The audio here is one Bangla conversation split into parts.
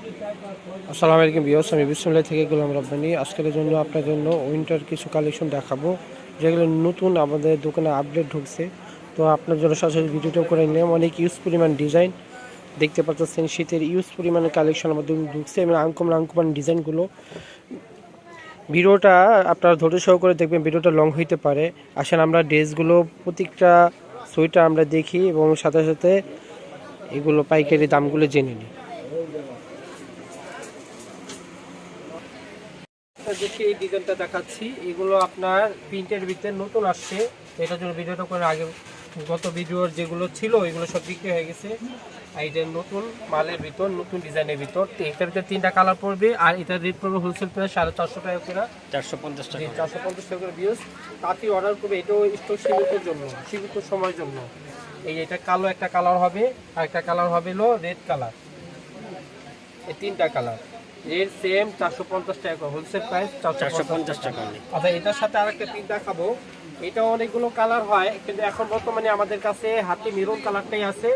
আসসালামু আলাইকুম ভিউয়ার্স, আমি বিসমিল্লাহ থেকে গোলাম রাব্বানি। আজকের জন্য আপনার জন্য উইন্টার কিছু কালেকশন দেখাবো, যেগুলো নতুন আমাদের দোকানে আপডেট ঢুকছে। তো আপনার জন্য সরাসরি ভিডিওটা করে নিলাম। অনেক ইউজ পরিমাণ ডিজাইন দেখতে পাচ্ছেন, শীতের ইউজ পরিমাণের কালেকশন আমাদের ঢুকছে এবং আনকমন ডিজাইনগুলো। ভিডিওটা আপনারা ধৈর্য সহকারে দেখবেন, ভিডিওটা লং হইতে পারে। আসেন আমরা ড্রেসগুলো প্রত্যেকটা সোয়েটার আমরা দেখি এবং সাথে সাথে এগুলো পাইকারি দামগুলো জেনে নিই। দেখি এই ডিজাইনটা দেখাচ্ছি, এগুলো আপনার প্রিন্টের ভিতরে নতুন আসছে। এটার জন্য ভিডিওটা করে আগে গত ভিডিওর যেগুলো ছিল এগুলো সব বিক্রি হয়ে গেছে। এই যে নতুন মালের ভিতর, নতুন ডিজাইনের ভিতর, এটার ভিতরে 3টা কালার পড়বে। আর এটার রেট পড়বে হোলসেল প্রাইস 450 টাকা করে, 450 টাকা, 450 টাকা করে ভিউজ। তাড়াতাড়ি অর্ডার করবে, এটাও স্টক সীমিতের জন্য, সীমিত সময়ের জন্য। এই এটা কালো একটা কালার হবে, আর একটা কালার হবে হলো রেড কালার। এই 3টা কালার রেট সেম 450 টাকা, হোলসেল প্রাইস 450 টাকা। আচ্ছা, এটার সাথে আরেকটা প্রিন্ট দেখাবো। এটা অনেকগুলো কালার হয়, কিন্তু এখন বর্তমানে আমাদের কাছে হাতে মেরুন কালারটাই আছে।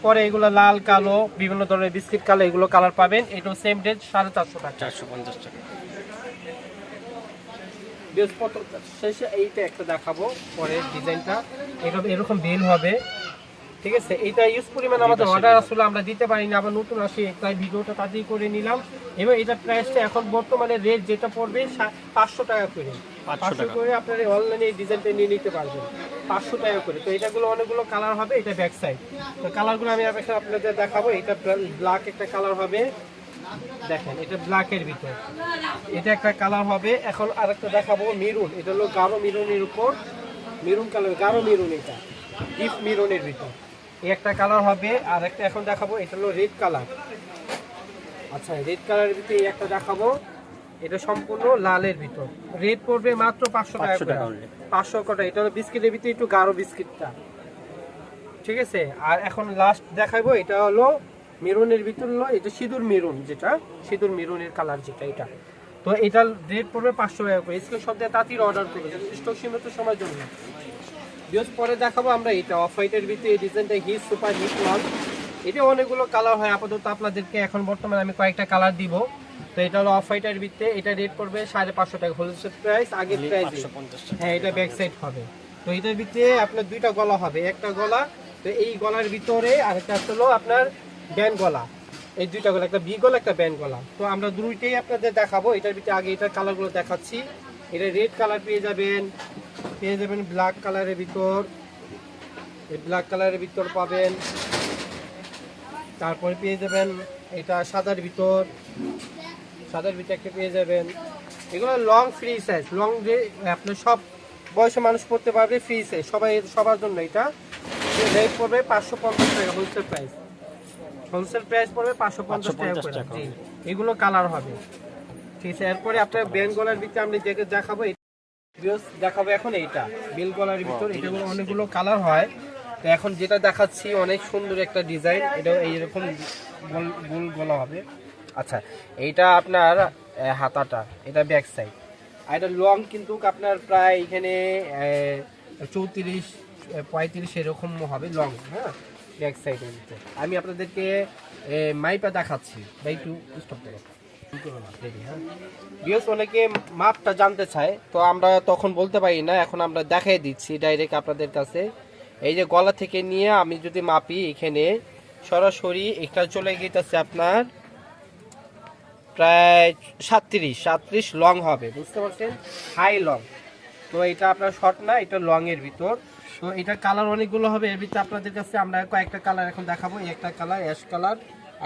পরে এগুলো লাল, কালো, বিভিন্ন ধরনের বিস্কিট কালার, এগুলো কালার পাবেন। এটাও সেম রেট 450 টাকা, 450 টাকা। বৃহস্পতি শেষে এইটা একটা দেখাবো, পরে ডিজাইনটা এরকম বেল হবে, ঠিক আছে। এইটা ইউজ পরিমাণ আমাদের অর্ডার আসলে আমরা দিতে পারি না, আবার নতুন আসে, তাই ভিডিওটা তাড়াতাড়ি করে নিলাম। এবং এটা প্রাইসটা এখন বর্তমানে রেট যেটা পড়বে 500 টাকা করে, 500 করে আপনারা অনলাইনে এই ডিজাইনটা নিয়ে নিতে পারবেন 500 টাকা করে। তো এটাগুলো অনেকগুলো কালার হবে, এটা ব্যাক সাইড। তো কালারগুলো আমি আপনাদের দেখাবো। এটা ব্ল্যাক একটা কালার হবে, দেখেন এটা ব্ল্যাকের ভিতর, এটা একটা কালার হবে। এখন আরেকটা দেখাবো মেরুন, এটা হলো গাঢ় মেরুনের উপর, মেরুন কালার, গাঢ় মেরুন, এটা ডিপ মেরুনের ভিতর এই একটা কালার হবে। আর একটা এখন দেখাবো, এটা হলো রেড কালার। আচ্ছা, রেড কালারের ভিতরে এই একটা দেখাবো, এটা সম্পূর্ণ লালের ভিতর। রেড পড়বে মাত্র 500 টাকা করে, 500 টাকা। এটা হলো বিস্কিটের ভিতরে একটু গাঢ় বিস্কিটটা, ঠিক আছে। আর এখন লাস্ট দেখাবো, এটা হলো মেরুনের ভিতর, হলো এটা সিঁদুর মেরুন, যেটা সিঁদুর মেরুনের কালার যেটা, এটা। তো এটা রেট পড়বে 500 টাকা করে। স্ক্রিন শট দিয়ে তাড়াতাড়ি অর্ডার করবে, স্টক সীমিত সময়ের জন্য। পরে দেখাবো আমরা এটা অফ হোয়াইটের ভিতরে, এই ডিজাইনটা হিট সুপার হিট ওয়ান। এটা অনেকগুলো কালার হয়, আপাতত আপনাদেরকে এখন বর্তমানে আমি কয়েকটা কালার দিব। তো এটা হলো অফ হোয়াইটের ভিতরে, এটা রেট পড়বে 550 টাকা, হোলসেল প্রাইস আগের প্রাইস। হ্যাঁ, এটা ব্যাক সাইড হবে। তো এটার ভিতরে আপনার 2টা গলা হবে, একটা গলা, তো এই গলার ভিতরে আরেকটা হলো আপনার ব্যান্ড গলা। এই 2টা গলা, একটা ভি গলা, একটা ব্যান্ড গলা। তো আমরা দুইটাই আপনাদের দেখাবো। এটার ভিতরে আগে এটার কালারগুলো দেখাচ্ছি। এটা রেড কালার পেয়ে যাবেন, ব্ল্যাক কালারের ভিতর, এই ব্ল্যাক কালারের ভিতর পাবেন। তারপরে পেয়ে যাবেন এটা সাদার ভিতর, সাদার ভিতরে একটা পেয়ে যাবেন। এগুলো লং ফ্রি সাইজ, লং যে আপনার সব বয়সে মানুষ পড়তে পারবে, ফ্রি সাইজ, সবার জন্য। এটা রেট পড়বে 550 টাকা, হোলসেল প্রাইস। হোলসেল প্রাইস পড়বে 550 টাকা করে। এগুলো কালার হবে, ঠিক আছে। এরপরে আপনার ব্যান্ড গলার ভিতরে আমরা দেখাবো, দেখাবো এখন এইটা বেল গলার ভিতর। এটাগুলো অনেকগুলো কালার হয়। তো এখন যেটা দেখাচ্ছি অনেক সুন্দর একটা ডিজাইন, এটা এইরকম গোল গলা হবে। আচ্ছা, এইটা আপনার হাতাটা, এটা ব্যাক সাইড। আর এটা লং কিন্তু আপনার প্রায় এখানে 34-35 এরকম হবে লং। হ্যাঁ, ব্যাক সাইডের ভিতরে আমি আপনাদেরকে মাইপা দেখাচ্ছি। বাই টু স্টপ করে অনেকে মাপটা জানতে চায়, তো আমরা তখন বলতে পারি না, এখন আমরা দেখাই দিচ্ছি ডাইরেক্ট আপনাদের কাছে। এই যে গলা থেকে নিয়ে আমি যদি মাপি, এখানে সরাসরি এটা চলে গেছে আপনার প্রায় 37 লং হবে, বুঝতে পারছেন, হাই লং। তো এটা আপনার শর্ট না, এটা লং এর ভিতর। তো এটা কালার অনেকগুলো হবে, এর ভিতরে আপনাদের কাছে আমরা কয়েকটা কালার এখন দেখাবো। একটা কালার অ্যাশ কালার,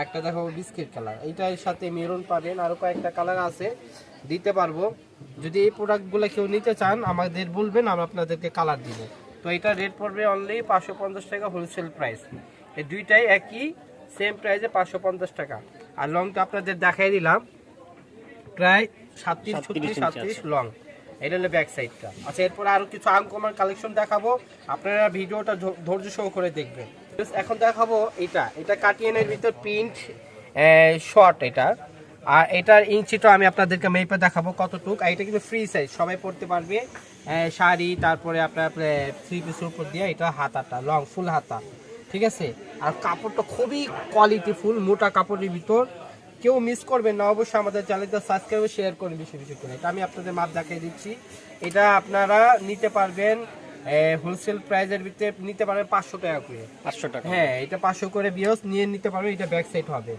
একটা দেখাবো বিস্কিট কালার, এইটার সাথে মেরুন পাবেন, আরও কয়েকটা কালার আছে, দিতে পারবো। যদি এই প্রোডাক্টগুলো কেউ নিতে চান আমাদের বলবেন, আমরা আপনাদেরকে কালার দিব। তো এটা রেট পড়বে অনলি 550 টাকা, হোলসেল প্রাইস। এই দুইটাই একই সেম প্রাইসে 550 টাকা। আর লংটা আপনাদের দেখাই দিলাম, প্রায় 37-36 লং। এটা হলো ব্যাক সাইডটা। আচ্ছা, এরপর আরও কিছু আনকমন কালেকশন দেখাবো, আপনারা ভিডিওটা ধৈর্য সহ করে দেখবেন। এখন দেখাবো এটা কাটিয়েনের ভিতর প্রিন্ট শর্ট এটা। আর এটার ইঞ্চিটা আমি আপনাদেরকে মেপে দেখাবো কতটুক। আর এটা কিন্তু ফ্রি সাইজ, সবাই পড়তে পারবে, শাড়ি, তারপরে আপনার 3 পিসের উপর দিয়ে। এটা হাতাটা লং, ফুল হাতা, ঠিক আছে। আর কাপড়টা খুবই কোয়ালিটি ফুল, মোটা কাপড়ের ভিতর, কেউ মিস করবেন না, অবশ্যই আমাদের চ্যানেলটা সাবস্ক্রাইব শেয়ার করুন বেশি বেশি করে। এটা আমি আপনাদের মাপ দেখিয়ে দিচ্ছি। এটা আপনারা নিতে পারবেন হোলসেল প্রাইসের ভিতরে নিতে পারবেন 500 টাকা করে। 500 টাকা? হ্যাঁ, এটা 500 করে বিয়স নিয়ে নিতে পারবেন। এটা ব্যাক সাইড হবে,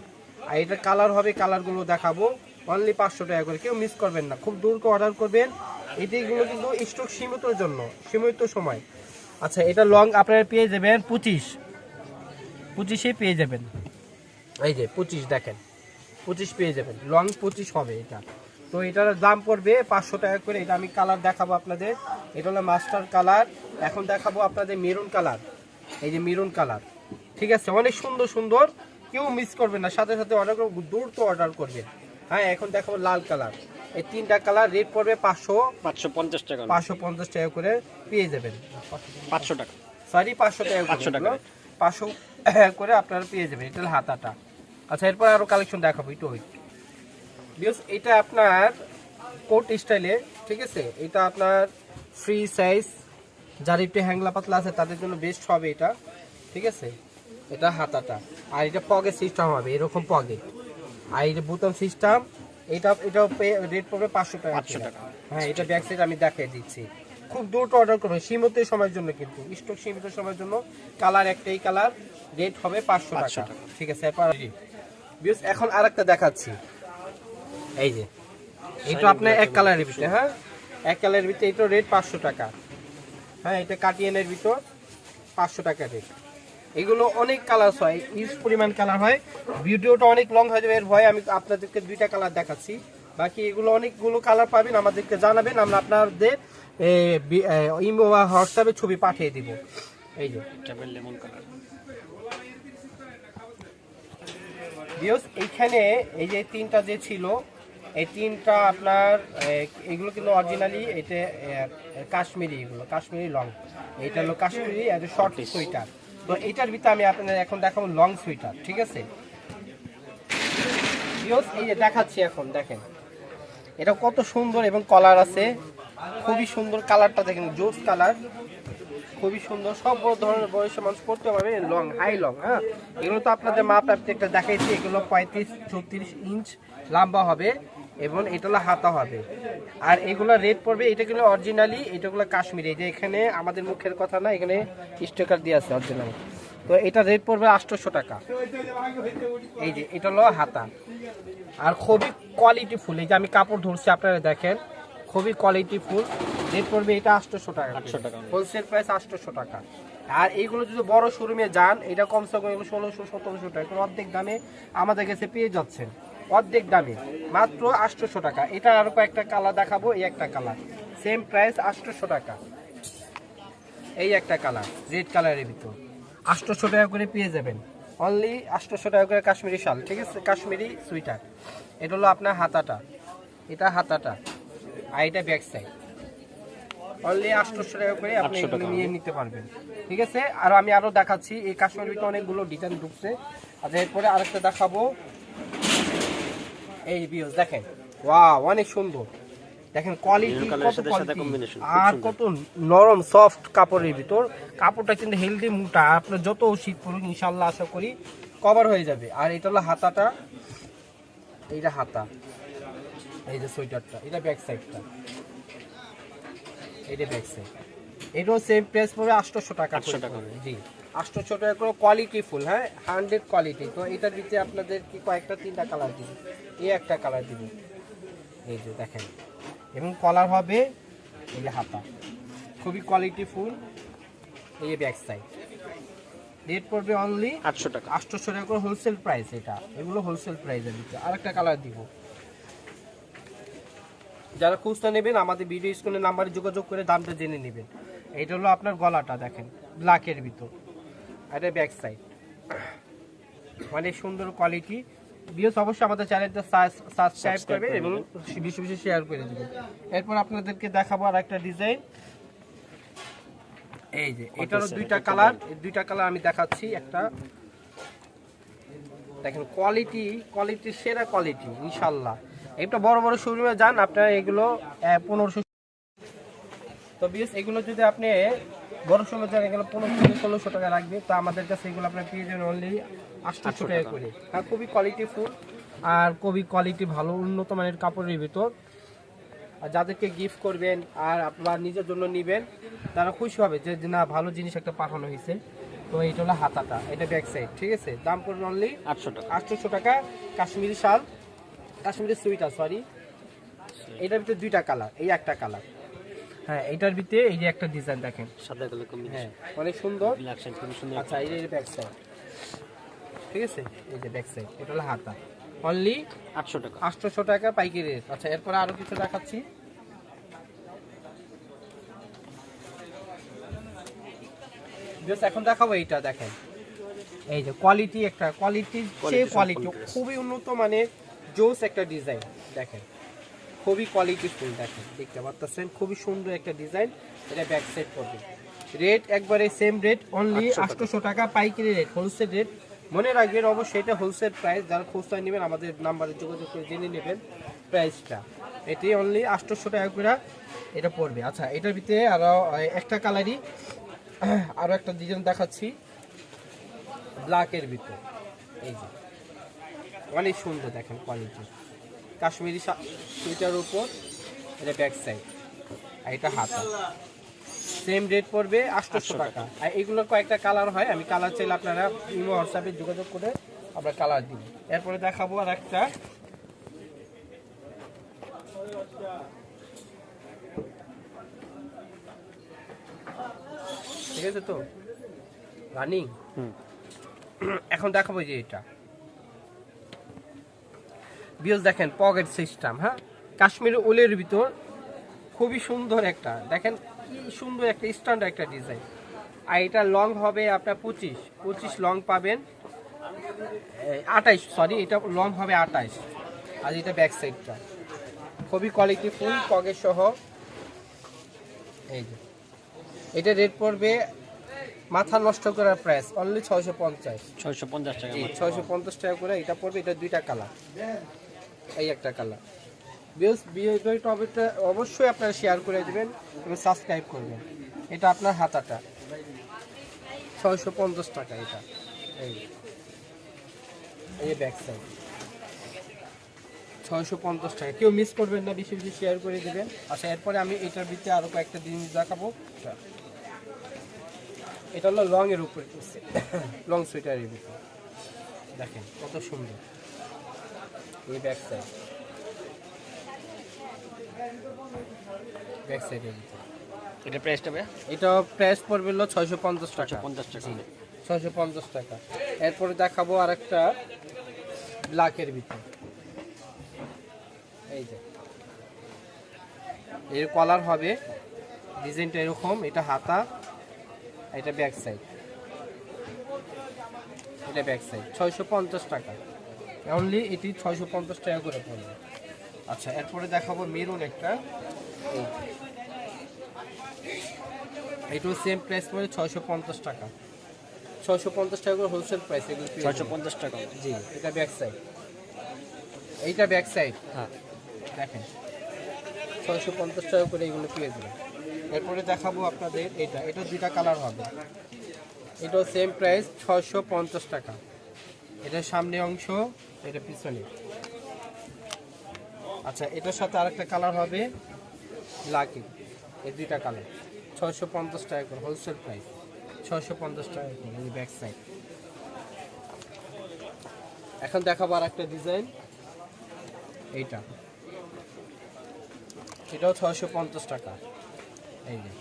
আর এটা কালার হবে, কালারগুলো দেখাবো। অনলি 500 টাকা করে, কেউ মিস করবেন না, খুব দ্রুত অর্ডার করবেন। এইগুলো কিন্তু স্টক সীমিতর জন্য, সীমিত সময়। আচ্ছা, এটা লং আপনারা পেয়ে যাবেন 25 পেয়ে যাবেন। এই যে 25 দেখেন, 25 পেয়ে যাবেন, লং 25 হবে এটা। তো এটার দাম পড়বে 500 টাকা করে। এটা আমি কালার দেখাবো আপনাদের। এটা হলো মাস্টার কালার। এখন দেখাবো আপনাদের মেরুন কালার। এই যে মেরুন কালার, ঠিক আছে, অনেক সুন্দর সুন্দর, কেউ মিস করবেন না, সাথে সাথে অর্ডার করবেন, দ্রুত অর্ডার করবেন। হ্যাঁ, এখন দেখাবো লাল কালার। এই 3টা কালার, রেট পড়বে 550 টাকা। 550 টাকা করে পেয়ে যাবেন। 500 টাকা, সরি 500 টাকা, 500 টাকা, 500 করে আপনারা পেয়ে যাবেন। এটা হলো হাতাটা। আচ্ছা, এরপর আরো কালেকশন দেখাবো। এটা আপনার কোট স্টাইলে, ঠিক আছে। এটা আপনার ফ্রি সাইজ, যার একটু হ্যাংলা পাতলা আছে তাদের জন্য বেস্ট হবে এটা, ঠিক আছে। এটা হাতাটা, আর এটা পকেট সিস্টেম হবে, এরকম পকেট, আর এটা বোতাম সিস্টেম। এটাও রেট পড়বে 500 টাকা। 500 টাকা। হ্যাঁ, এটা ব্যাক সাইড আমি দেখিয়ে দিচ্ছি। খুব দ্রুত অর্ডার করবেন, সীমিত সময়ের জন্য, কিন্তু স্টক সীমিত সময়ের জন্য। কালার একটাই কালার, রেট হবে 500 টাকা, ঠিক আছে। এখন আরেকটা দেখাচ্ছি। এই যে এটা আপনার এক কালারের ভিতরে, হ্যাঁ, এক কালারের ভিতরে, এটা রেট 500 টাকা। হ্যাঁ, এটা কাটিয়ানের ভিতর 500 টাকা রেট। এগুলো অনেক কালার হয়, ইউজ পরিমাণ কালার হয়। ভিডিওটা অনেক লং হয়ে যাবে, এর ভয়ে আমি আপনাদেরকে 2টা কালার দেখাচ্ছি। বাকি এগুলো অনেকগুলো কালার পাবেন, আমাদেরকে জানাবেন, আমরা আপনাদের ইমো বা হোয়াটসঅ্যাপে ছবি পাঠিয়ে দিব। এই যে লেমন কালার। এইখানে এই যে 3টা যে ছিল, এই 3টা আপনার এগুলো কিন্তু অরিজিনালি এটা কাশ্মীরি, এগুলো কাশ্মীরি লং। এটা হলো কাশ্মীরি আর শর্ট সোয়েটার। তো এইটার ভিতরে আমি আপনাদের এখন দেখাবো লং সোয়েটার, ঠিক আছে। এই যে দেখাচ্ছি, এখন দেখেন এটা কত সুন্দর, এবং কলার আছে, খুবই সুন্দর। কালারটা দেখেন, জোস কালার, খুবই সুন্দর। সব বড় ধরনের বয়সের মানুষ পড়তে পারবে, লং, হাই লং। হ্যাঁ, এগুলো তো আপনাদের মাপ একটা দেখাইছি। এগুলো 35-34 ইঞ্চ লম্বা হবে, এবং এটা হলো হাতা হবে। আর এগুলো রেট পড়বে, এটা গুলো অরিজিনালি, এটাগুলো কাশ্মীরি। এই যে এখানে আমাদের মুখের কথা না, এখানে স্টিকার দিয়ে আছে অরিজিনাল। তো এটা রেট পড়বে 800 টাকা। এই যে এটা হলো হাতা, আর খুবই কোয়ালিটি ফুল। এই যে আমি কাপড় ধরছি, আপনারা দেখেন, খুবই কোয়ালিটি ফুল। রেট পড়বে এটা 800 টাকা, হোলসেল প্রাইস 800 টাকা। আর এইগুলো যদি বড় শোরুমে যান, এটা কমসে কম 1600-1700 টাকা, অর্ধেক দামে আমাদের কাছে পেয়ে যাচ্ছেন, অর্ধেক দামে, মাত্র 800 টাকা। এটা আরো কয়েকটা কালার দেখাবো। এই একটা কালার, সেম প্রাইস 800 টাকা। এই একটা কালার, রেড কালারের ভিতর 800 টাকা করে পেয়ে যাবেন। অনলি 800 টাকা করে কাশ্মীরি শাল, ঠিক আছে, কাশ্মীরি সুইটার। এটা হলো আপনার হাতাটা, এটা হাতাটা, আর এটা ব্যাক সাইড। অনলি 800 টাকা করে আপনি এগুলো নিয়ে নিতে পারবেন, ঠিক আছে। আর আমি আরো দেখাচ্ছি, এই কাশ্মীর ভিতরে অনেকগুলো ডিজাইন ঢুকছে। আর এরপরে আরেকটা দেখাবো। এই ভিউজ দেখেন, ওয়াও, অনেক সুন্দর। দেখেন কোয়ালিটি কত, আর কত নরম সফট কাপড়ের ভিতর। কাপড়টা কিন্তু হেলদি, মোটা। আপনার যত শীত পড়ুক ইনশাল্লাহ আশা করি কভার হয়ে যাবে। আর এটা হলো হাতাটা, এইটা হাতা, এই যে সোয়েটারটা, এটা ব্যাক সাইডটা, এইটা ব্যাক সাইড। এটাও সেম প্রাইস পড়বে 800 টাকা। 800 টাকা, জি, 800 টাকা করে, কোয়ালিটি ফুল। হ্যাঁ, 100 কোয়ালিটি। তো এটার ভিতরে আপনাদের কি কয়েকটা 3টা কালার দিব, এই একটা কালার দিব, এই যে দেখেন, এবং কলার হবে, এই যে হাতা, খুবই কোয়ালিটি ফুল। এই যে ব্যাক সাইড। রেট পড়বে অনলি 800 টাকা। 800 টাকা করে হোলসেল প্রাইস এটা। এগুলো হোলসেল প্রাইসের ভিতরে। আরেকটা কালার দিব। যারা খুচরা নেবেন, আমাদের ভিডিও স্ক্রিনের নাম্বারে যোগাযোগ করে দামটা জেনে নেবেন। এইটা হলো আপনার গলাটা, দেখেন, ব্ল্যাকের ভিতর, আর এটা ব্যাক সাইড, অনেক সুন্দর কোয়ালিটি। ভিউয়ার্স, অবশ্যই আমাদের চ্যানেলটা সাবস্ক্রাইব করবেন এবং বেশি বেশি শেয়ার করে দেবেন। এরপর আপনাদেরকে দেখাবো আর একটা ডিজাইন। এই যে এটারও 2টা কালার, এই 2টা কালার আমি দেখাচ্ছি। একটা দেখেন, কোয়ালিটি সেরা কোয়ালিটি ইনশাল্লাহ। একটা বড় বড় শোরুমে যান, আপনারা এগুলো 1500। তো ভিউয়ার্স, এগুলো যদি আপনি বড় শোরুমে যান, এগুলো 1500-1600 টাকা লাগবে। তো আমাদের কাছে এগুলো আপনার পেয়ে যাবেন অনলি 800 টাকা করে। হ্যাঁ, খুবই কোয়ালিটি ফুল। আর খুবই কোয়ালিটি ভালো, উন্নত মানের কাপড়ের ভিতর। আর যাদেরকে গিফট করবেন আর আপনার নিজের জন্য নেবেন, তারা খুশি হবে যে না ভালো জিনিস একটা পাঠানো হয়েছে। তো এইটা হলো হাতাটা, এটা ব্যাক সাইড, ঠিক আছে। দাম পড়বে অনলি 800 টাকা। 800 টাকা। কাশ্মীরি শাল, কাশ্মীরি সুইটার, সরি। এটার ভিতরে দুইটা কালার, এই একটা কালার। হ্যাঁ, এটার ভিতরে এই যে একটা ডিজাইন দেখেন, সাদা কালার হ্যাঁ কম্বিনেশন, অনেক সুন্দর। ব্ল্যাক শাইন খুব সুন্দর। আচ্ছা, এই যে ব্যাক সাইড, ঠিক আছে। এই যে ব্যাক সাইড, এটা হলো হাতা, অনলি 800 টাকা। 800 টাকা পাইকারি রেট। আচ্ছা, এরপরে আরো কিছু দেখাচ্ছি। জাস্ট এখন দেখাবো এইটা, দেখেন এই যে কোয়ালিটি, একটা কোয়ালিটির চেয়ে কোয়ালিটি, খুবই উন্নত মানের জোস একটা ডিজাইন দেখেন, খুবই কোয়ালিটি ফুল দেখেন, দেখতে পাচ্ছেন খুবই সুন্দর একটা ডিজাইন। এটা ব্যাক সাইড করবে, রেট একবারে সেম রেট, অনলি 800 টাকা পাইকারি রেট, হোলসেল রেট। মনে রাখবেন অবশ্যই এটা হোলসেল প্রাইস, যারা খুচরা নেবেন আমাদের নাম্বারে যোগাযোগ করে জেনে নেবেন প্রাইসটা। এটি অনলি 800 টাকা করে এটা পড়বে। আচ্ছা, এটার ভিতরে আরো একটা কালারই আরো একটা ডিজাইন দেখাচ্ছি ব্ল্যাকের ভিতর, এই যে অনেক সুন্দর দেখেন কোয়ালিটি, কাশ্মীরি সুইটার উপর, এটা ব্যাক সাইড, আর এটা হাতা, সেম রেট পড়বে 800 টাকা। আর এগুলোর কয়েকটা কালার হয়, আমি কালার চাইলে আপনারা ইমো হোয়াটসঅ্যাপে যোগাযোগ করে আমরা কালার দিব। এরপরে দেখাবো আর একটা, ঠিক আছে তো রানিং। এখন দেখাবো যে এটা বিয়স দেখেন, পকেট সিস্টেম, হ্যাঁ কাশ্মীরি উলের ভিতর, খুবই সুন্দর একটা, দেখেন কি সুন্দর একটা স্ট্যান্ডার্ড একটা ডিজাইন। আর এটা লং হবে আপনার 25 লং পাবেন, 28, সরি এটা লং হবে 28। আর এটা ব্যাক সাইডটা খুবই কোয়ালিটি ফুল, পকেট সহ। এই যে এটা রেট পড়বে মাথা নষ্ট করার প্রাইস, অনলি 650 টাকা। 650 টাকা করে এটা পড়বে। এটা দুইটা কালার, এই একটা কালার। ভিডিওটা অবশ্যই আপনারা শেয়ার করে দেবেন এবং সাবস্ক্রাইব করবেন। এটা আপনার হাতাটা 650 টাকা, এটা এই ব্যাক সাইড 650 টাকা, কেউ মিস করবেন না, বেশি বেশি শেয়ার করে দেবেন। আচ্ছা, এরপরে আমি এটার ভিতরে আরো কয়েকটা জিনিস দেখাবো। এটা হলো লং এর উপরে, লং সুইটারের ভিতরে দেখেন কত সুন্দর, এই ব্যাক সাইড, ব্যাক সাইডের ভিতরে। এটা প্রাইসটা ভাই? এটা প্রাইস পড়বে হলো 650 টাকা। 50 টাকা। 650 টাকা। এরপরে দেখাবো আরেকটা ব্ল্যাকের ভিতর, এই যে এর কলার হবে, ডিজাইনটা এরকম, এটা হাতা, এটা ব্যাক সাইড, এটা ব্যাক সাইড 650 টাকা, অনলি এটি 650 টাকা করে পড়বে। আচ্ছা, এরপরে দেখাবো মেরুন একটা, এটাও সেম প্রাইস পড়ে 650 টাকা, 650 টাকা করে হোলসেল প্রাইস এগুলো 650 টাকা। জি, এটা ব্যাক সাইড, এইটা ব্যাক সাইড, হ্যাঁ দেখেন 650 টাকা করে এগুলো পেয়ে যাবেন। এরপরে দেখাবো আপনাদের এটা দুইটা কালার হবে, এটাও সেম প্রাইস 650 টাকা। এটা সামনে অংশ, এটা পিছনে। আচ্ছা, এটার সাথে আরেকটা কালার হবে ব্ল্যাক, এই দুইটা কালার 650 টাকা করে হোলসেল প্রাইস, 650 টাকা করে ব্যাক সাইড। এখন দেখাবো আর একটা ডিজাইন, এটাও 650 টাকা, এই যে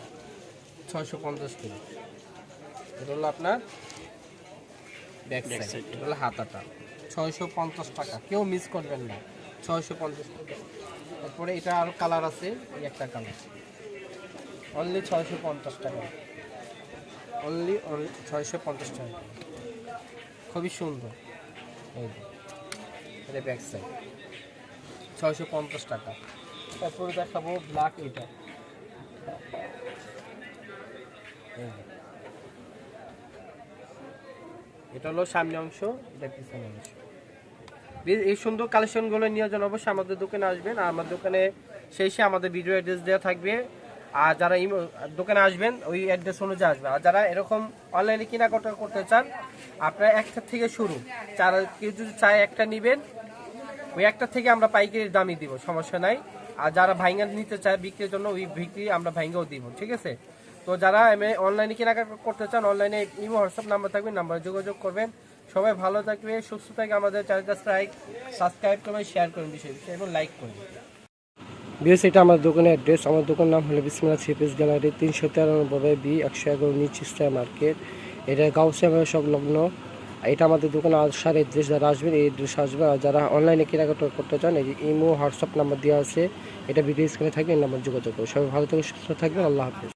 650 করে। এটা হলো আপনার ব্যাক সাইড, এটা হলো হাতাটা 650 টাকা, কেউ মিস করবেন না, 650 টাকা। তারপরে এটা আরো কালার আছে, এই একটা কালার, অনলি 650 টাকা, অনলি 650 টাকা, খুবই সুন্দর। এই যে এটা ব্যাক সাইড 650 টাকা। তারপরে দেখাবো ব্ল্যাক, এটা এটা হলো সামনে অংশ, এটা পিছনে অংশ। এই সুন্দর কালেকশনগুলো নিয়ে যান অবশ্যই আমাদের দোকানে আসবেন, আর আমার দোকানে শেষে আমাদের ভিডিও অ্যাড্রেস দেওয়া থাকবে, আর যারা দোকানে আসবেন ওই অ্যাড্রেস অনুযায়ী আসবে। আর যারা এরকম অনলাইনে কেনাকাটা করতে চান, আপনারা একটা থেকে শুরু, কেউ যদি চায় একটা নেবেন, ওই একটা থেকে আমরা পাইকারি দামই দিব, সমস্যা নাই। আর যারা ভাইঙ্গা নিতে চায় বিক্রির জন্য, ওই বিক্রি আমরা ভাইঙ্গাও দিব, ঠিক আছে। তো যারা অনলাইনে কেনাকাটা করতে চান, অনলাইনে ইমো হোয়াটসঅ্যাপ নাম্বার থাকবে, নাম্বারে যোগাযোগ করবেন। সবাই ভালো থাকবে, সুস্থ থাকবে। আমাদের চ্যানেলটা সাবস্ক্রাইব করবেন, শেয়ার করবেন, বিষয় এবং লাইক করবেন। বিএস এটা আমার দোকানের অ্যাড্রেস। আমার দোকানের নাম হলো বিসমিল্লাহ থ্রি পিস গ্যালারি, 393 B 111 নিচ মার্কেট। এটা গাউসিয়া সংলগ্ন। এটা আমাদের দোকানে আসার অ্যাড্রেস, যারা আসবেন এই অ্যাড্রেস আসবে। আর যারা অনলাইনে কেনাকাটা করতে চান, এই যে ইমো হোয়াটসঅ্যাপ নাম্বার দেওয়া আছে, এটা ভিডিও স্ক্রিনে থাকবে, এই নাম্বার যোগাযোগ করবে। সবাই ভালো থেকে সুস্থ থাকবেন। আল্লাহ হাফেজ।